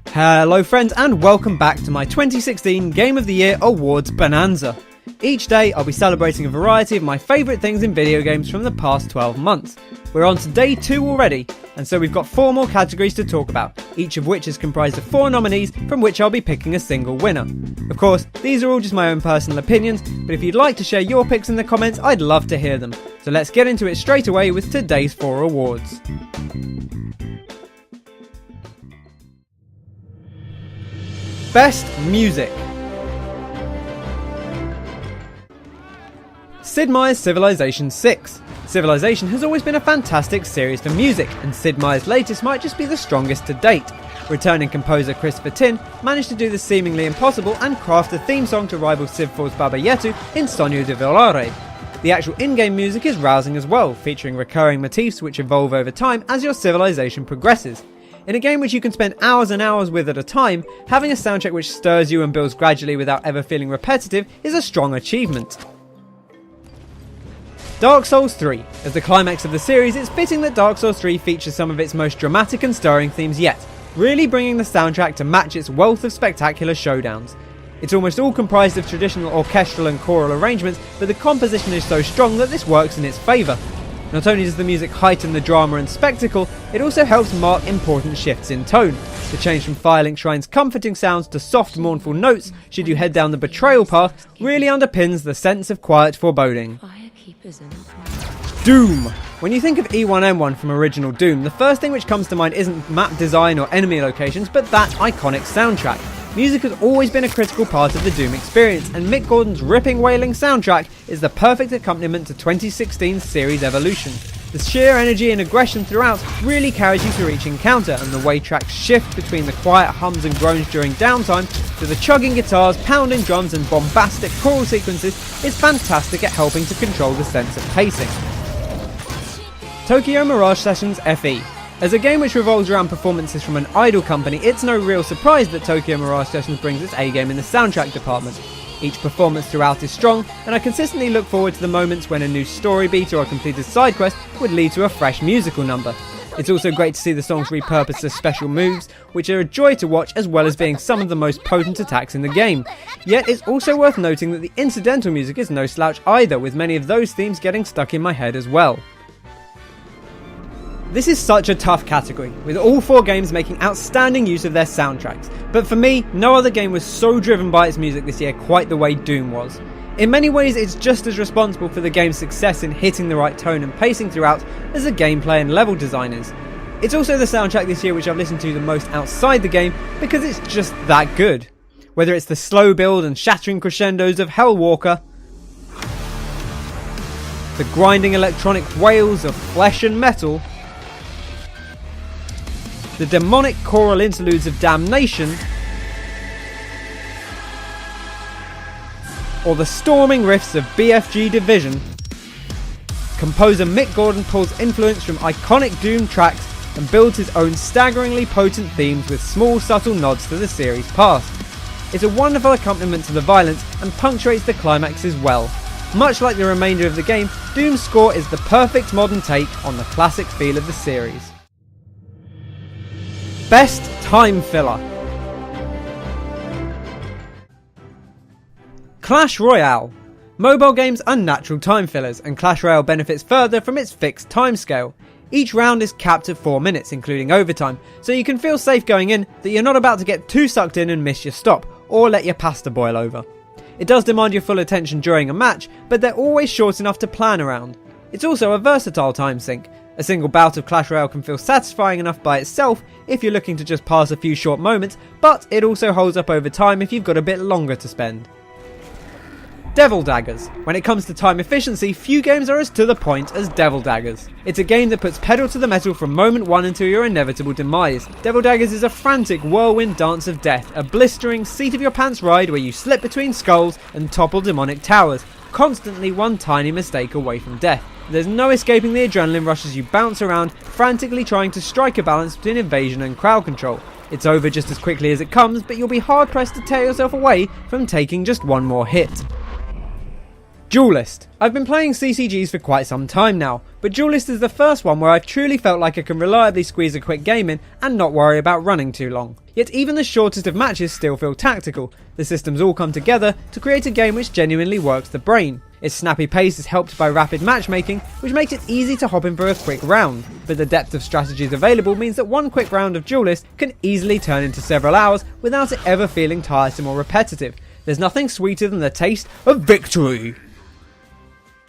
Hello friends and welcome back to my 2016 Game of the Year Awards Bonanza. Each day I'll be celebrating a variety of my favourite things in video games from the past 12 months. We're on to day 2 already, and so we've got 4 more categories to talk about, each of which is comprised of 4 nominees from which I'll be picking a single winner. Of course, these are all just my own personal opinions, but if you'd like to share your picks in the comments, I'd love to hear them. So let's get into it straight away with today's 4 awards. Best Music. Sid Meier's Civilization 6. Civilization has always been a fantastic series for music, and Sid Meier's latest might just be the strongest to date. Returning composer Christopher Tin managed to do the seemingly impossible and craft a theme song to rival Civ 4's Baba Yetu in Sonho de Volare. The actual in-game music is rousing as well, featuring recurring motifs which evolve over time as your civilization progresses. In a game which you can spend hours and hours with at a time, having a soundtrack which stirs you and builds gradually without ever feeling repetitive is a strong achievement. Dark Souls 3. As the climax of the series, it's fitting that Dark Souls 3 features some of its most dramatic and stirring themes yet, really bringing the soundtrack to match its wealth of spectacular showdowns. It's almost all comprised of traditional orchestral and choral arrangements, but the composition is so strong that this works in its favour. Not only does the music heighten the drama and spectacle, it also helps mark important shifts in tone. The change from Firelink Shrine's comforting sounds to soft, mournful notes should you head down the betrayal path really underpins the sense of quiet foreboding. Doom! When you think of E1M1 from original Doom, the first thing which comes to mind isn't map design or enemy locations, but that iconic soundtrack. Music has always been a critical part of the Doom experience, and Mick Gordon's ripping, wailing soundtrack is the perfect accompaniment to 2016's series evolution. The sheer energy and aggression throughout really carries you through each encounter, and the way tracks shift between the quiet hums and groans during downtime to the chugging guitars, pounding drums and bombastic choral sequences is fantastic at helping to control the sense of pacing. Tokyo Mirage Sessions FE. As a game which revolves around performances from an idol company, it's no real surprise that Tokyo Mirage Sessions brings its A-game in the soundtrack department. Each performance throughout is strong, and I consistently look forward to the moments when a new story beat or a completed side quest would lead to a fresh musical number. It's also great to see the songs repurposed as special moves, which are a joy to watch as well as being some of the most potent attacks in the game. Yet it's also worth noting that the incidental music is no slouch either, with many of those themes getting stuck in my head as well. This is such a tough category, with all 4 games making outstanding use of their soundtracks, but for me, no other game was so driven by its music this year quite the way Doom was. In many ways, it's just as responsible for the game's success in hitting the right tone and pacing throughout as the gameplay and level design is. It's also the soundtrack this year which I've listened to the most outside the game because it's just that good. Whether it's the slow build and shattering crescendos of Hellwalker, the grinding electronic wails of Flesh and Metal, the demonic choral interludes of Damnation, or the storming riffs of BFG Division, composer Mick Gordon pulls influence from iconic Doom tracks and builds his own staggeringly potent themes with small subtle nods to the series past. It's a wonderful accompaniment to the violence and punctuates the climax as well. Much like the remainder of the game, Doom's score is the perfect modern take on the classic feel of the series. Best TimeFiller. Clash Royale. Mobile games are natural time fillers, and Clash Royale benefits further from its fixed timescale. Each round is capped at 4 minutes, including overtime, so you can feel safe going in that you're not about to get too sucked in and miss your stop, or let your pasta boil over. It does demand your full attention during a match, but they're always short enough to plan around. It's also a versatile time sink. A single bout of Clash Royale can feel satisfying enough by itself if you're looking to just pass a few short moments, but it also holds up over time if you've got a bit longer to spend. Devil Daggers. When it comes to time efficiency, few games are as to the point as Devil Daggers. It's a game that puts pedal to the metal from moment 1 until your inevitable demise. Devil Daggers is a frantic whirlwind dance of death, a blistering seat-of-your-pants ride where you slip between skulls and topple demonic towers, constantly one tiny mistake away from death. There's no escaping the adrenaline rush as you bounce around, frantically trying to strike a balance between evasion and crowd control. It's over just as quickly as it comes, but you'll be hard pressed to tear yourself away from taking just one more hit. Duelist. I've been playing CCGs for quite some time now, but Duelist is the first one where I've truly felt like I can reliably squeeze a quick game in and not worry about running too long. Yet even the shortest of matches still feel tactical. The systems all come together to create a game which genuinely works the brain. Its snappy pace is helped by rapid matchmaking, which makes it easy to hop in for a quick round, but the depth of strategies available means that one quick round of Duelist can easily turn into several hours without it ever feeling tiresome or repetitive. There's nothing sweeter than the taste of victory.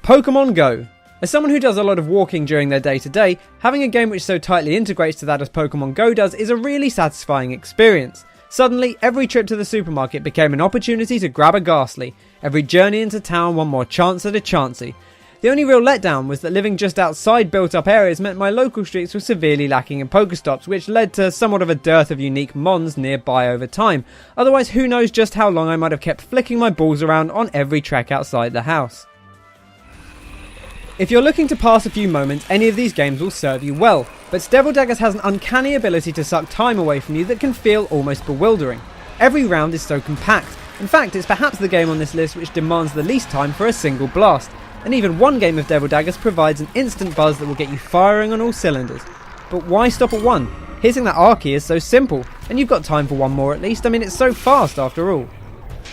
Pokémon Go. As someone who does a lot of walking during their day-to-day, having a game which so tightly integrates to that as Pokémon Go does is a really satisfying experience. Suddenly, every trip to the supermarket became an opportunity to grab a Ghastly. Every journey into town one more chance at a Chansey. The only real letdown was that living just outside built-up areas meant my local streets were severely lacking in Pokestops, which led to somewhat of a dearth of unique mons nearby over time. Otherwise, who knows just how long I might have kept flicking my balls around on every trek outside the house. If you're looking to pass a few moments, any of these games will serve you well, but Devil Daggers has an uncanny ability to suck time away from you that can feel almost bewildering. Every round is so compact. In fact, it's perhaps the game on this list which demands the least time for a single blast, and even one game of Devil Daggers provides an instant buzz that will get you firing on all cylinders. But why stop at one? Hitting that R key is so simple, and you've got time for one more at least. I mean, it's so fast after all.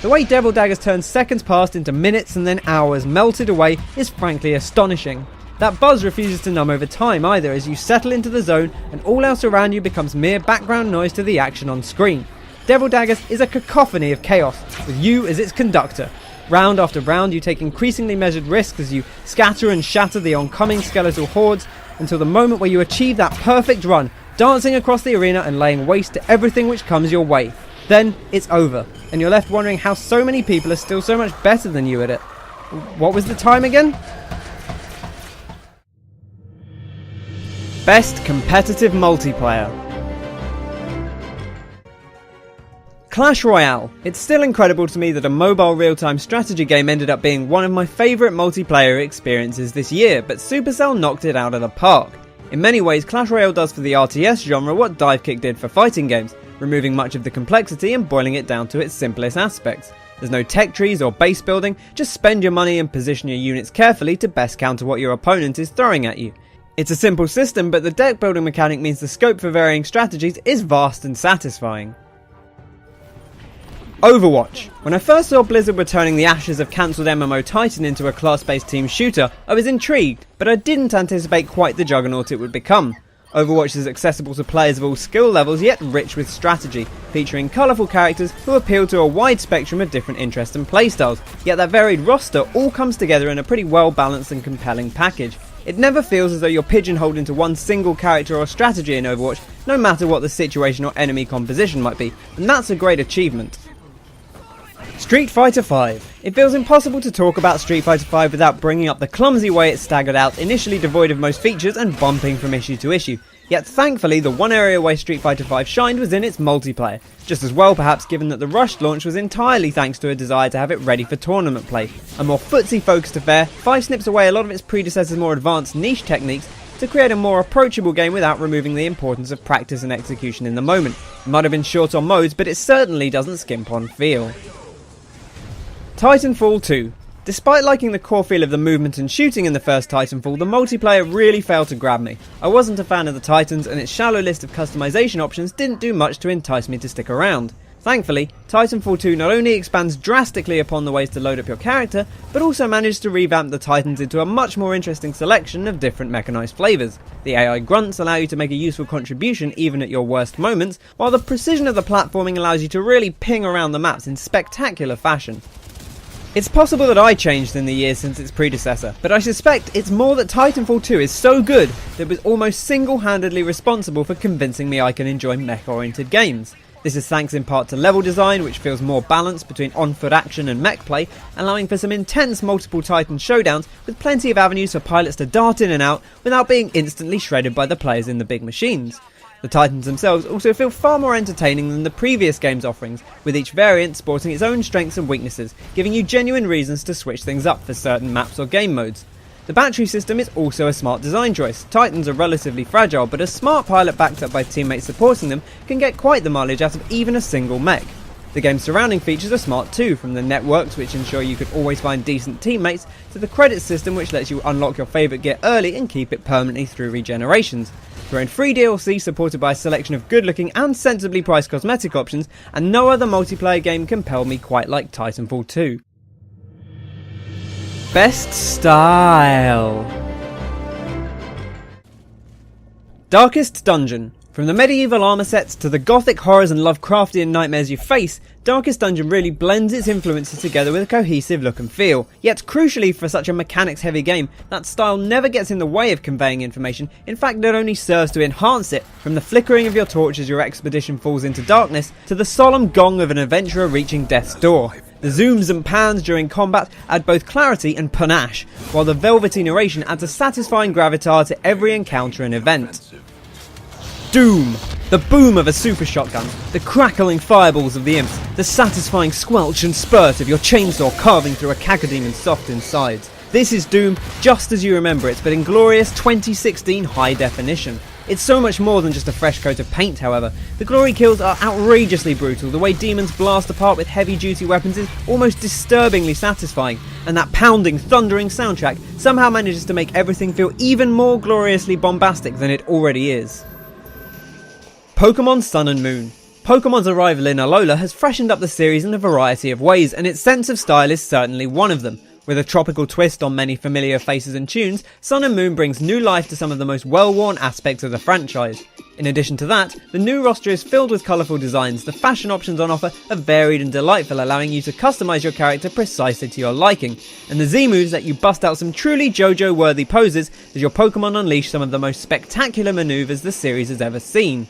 The way Devil Daggers turns seconds past into minutes and then hours melted away is frankly astonishing. That buzz refuses to numb over time either, as you settle into the zone and all else around you becomes mere background noise to the action on screen. Devil Daggers is a cacophony of chaos, with you as its conductor. Round after round you take increasingly measured risks as you scatter and shatter the oncoming skeletal hordes until the moment where you achieve that perfect run, dancing across the arena and laying waste to everything which comes your way. Then it's over, and you're left wondering how so many people are still so much better than you at it. What was the time again? Best competitive multiplayer. Clash Royale. It's still incredible to me that a mobile real-time strategy game ended up being one of my favourite multiplayer experiences this year, but Supercell knocked it out of the park. In many ways, Clash Royale does for the RTS genre what Divekick did for fighting games, removing much of the complexity and boiling it down to its simplest aspects. There's no tech trees or base building, just spend your money and position your units carefully to best counter what your opponent is throwing at you. It's a simple system, but the deck building mechanic means the scope for varying strategies is vast and satisfying. Overwatch. When I first saw Blizzard returning the ashes of cancelled MMO Titan into a class-based team shooter, I was intrigued, but I didn't anticipate quite the juggernaut it would become. Overwatch is accessible to players of all skill levels, yet rich with strategy, featuring colourful characters who appeal to a wide spectrum of different interests and playstyles, yet that varied roster all comes together in a pretty well balanced and compelling package. It never feels as though you're pigeonholed into one single character or strategy in Overwatch, no matter what the situation or enemy composition might be, and that's a great achievement. Street Fighter V. It feels impossible to talk about Street Fighter V without bringing up the clumsy way it staggered out, initially devoid of most features and bumping from issue to issue. Yet thankfully, the one area where Street Fighter V shined was in its multiplayer. Just as well perhaps, given that the rushed launch was entirely thanks to a desire to have it ready for tournament play. A more footsie focused affair, V snips away a lot of its predecessor's more advanced niche techniques to create a more approachable game without removing the importance of practice and execution in the moment. It might have been short on modes, but it certainly doesn't skimp on feel. Titanfall 2. Despite liking the core feel of the movement and shooting in the first Titanfall, the multiplayer really failed to grab me. I wasn't a fan of the Titans, and its shallow list of customization options didn't do much to entice me to stick around. Thankfully, Titanfall 2 not only expands drastically upon the ways to load up your character, but also managed to revamp the Titans into a much more interesting selection of different mechanized flavours. The AI grunts allow you to make a useful contribution even at your worst moments, while the precision of the platforming allows you to really ping around the maps in spectacular fashion. It's possible that I changed in the years since its predecessor, but I suspect it's more that Titanfall 2 is so good that it was almost single-handedly responsible for convincing me I can enjoy mech-oriented games. This is thanks in part to level design, which feels more balanced between on-foot action and mech play, allowing for some intense multiple Titan showdowns with plenty of avenues for pilots to dart in and out without being instantly shredded by the players in the big machines. The Titans themselves also feel far more entertaining than the previous game's offerings, with each variant sporting its own strengths and weaknesses, giving you genuine reasons to switch things up for certain maps or game modes. The battery system is also a smart design choice. Titans are relatively fragile, but a smart pilot backed up by teammates supporting them can get quite the mileage out of even a single mech. The game's surrounding features are smart too, from the networks which ensure you can always find decent teammates, to the credit system which lets you unlock your favourite gear early and keep it permanently through regenerations. Throw in free DLC supported by a selection of good looking and sensibly priced cosmetic options, and no other multiplayer game compelled me quite like Titanfall 2. Best Style. Darkest Dungeon. From the medieval armour sets to the gothic horrors and Lovecraftian nightmares you face, Darkest Dungeon really blends its influences together with a cohesive look and feel. Yet crucially for such a mechanics heavy game, that style never gets in the way of conveying information. In fact, it only serves to enhance it, from the flickering of your torch as your expedition falls into darkness, to the solemn gong of an adventurer reaching death's door. The zooms and pans during combat add both clarity and panache, while the velvety narration adds a satisfying gravitas to every encounter and event. Doom! The boom of a super shotgun, the crackling fireballs of the imps, the satisfying squelch and spurt of your chainsaw carving through a cacodemon's soft insides. This is Doom just as you remember it, but in glorious 2016 high definition. It's so much more than just a fresh coat of paint, however. The glory kills are outrageously brutal, the way demons blast apart with heavy duty weapons is almost disturbingly satisfying, and that pounding, thundering soundtrack somehow manages to make everything feel even more gloriously bombastic than it already is. Pokémon Sun and Moon. Pokemon's arrival in Alola has freshened up the series in a variety of ways, and its sense of style is certainly one of them. With a tropical twist on many familiar faces and tunes, Sun and Moon brings new life to some of the most well-worn aspects of the franchise. In addition to that, the new roster is filled with colourful designs. The fashion options on offer are varied and delightful, allowing you to customise your character precisely to your liking. And the Z-moves let you bust out some truly JoJo-worthy poses as your Pokemon unleash some of the most spectacular manoeuvres the series has ever seen.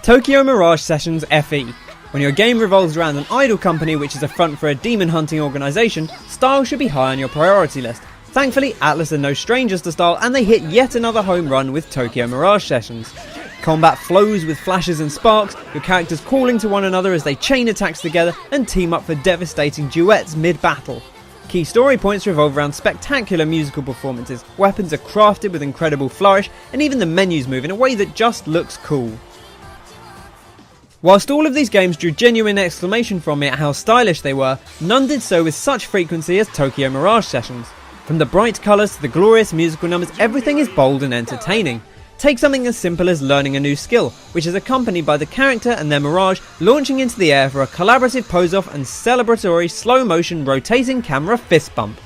Tokyo Mirage Sessions FE. When your game revolves around an idol company which is a front for a demon hunting organisation, style should be high on your priority list. Thankfully, Atlus are no strangers to style, and they hit yet another home run with Tokyo Mirage Sessions. Combat flows with flashes and sparks, your characters calling to one another as they chain attacks together and team up for devastating duets mid-battle. Key story points revolve around spectacular musical performances, weapons are crafted with incredible flourish, and even the menus move in a way that just looks cool. Whilst all of these games drew genuine exclamation from me at how stylish they were, none did so with such frequency as Tokyo Mirage Sessions. From the bright colours to the glorious musical numbers, everything is bold and entertaining. Take something as simple as learning a new skill, which is accompanied by the character and their Mirage launching into the air for a collaborative pose-off and celebratory slow-motion rotating camera fist bump.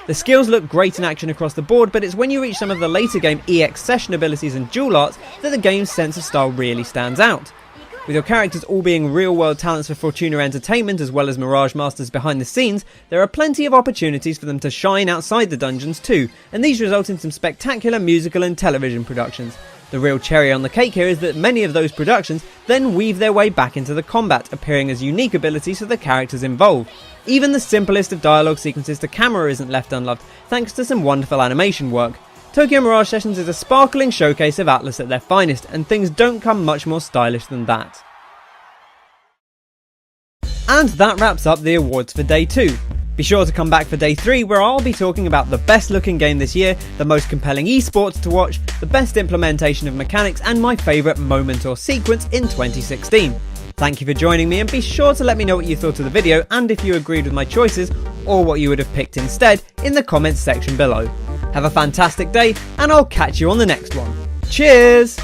The skills look great in action across the board, but it's when you reach some of the later game EX session abilities and dual arts that the game's sense of style really stands out. With your characters all being real-world talents for Fortuna Entertainment as well as Mirage Masters behind the scenes, there are plenty of opportunities for them to shine outside the dungeons too, and these result in some spectacular musical and television productions. The real cherry on the cake here is that many of those productions then weave their way back into the combat, appearing as unique abilities for the characters involved. Even the simplest of dialogue sequences to camera isn't left unloved, thanks to some wonderful animation work. Tokyo Mirage Sessions is a sparkling showcase of Atlus at their finest, and things don't come much more stylish than that. And that wraps up the awards for Day 2. Be sure to come back for Day 3, where I'll be talking about the best looking game this year, the most compelling esports to watch, the best implementation of mechanics, and my favourite moment or sequence in 2016. Thank you for joining me, and be sure to let me know what you thought of the video and if you agreed with my choices or what you would have picked instead in the comments section below. Have a fantastic day, and I'll catch you on the next one. Cheers!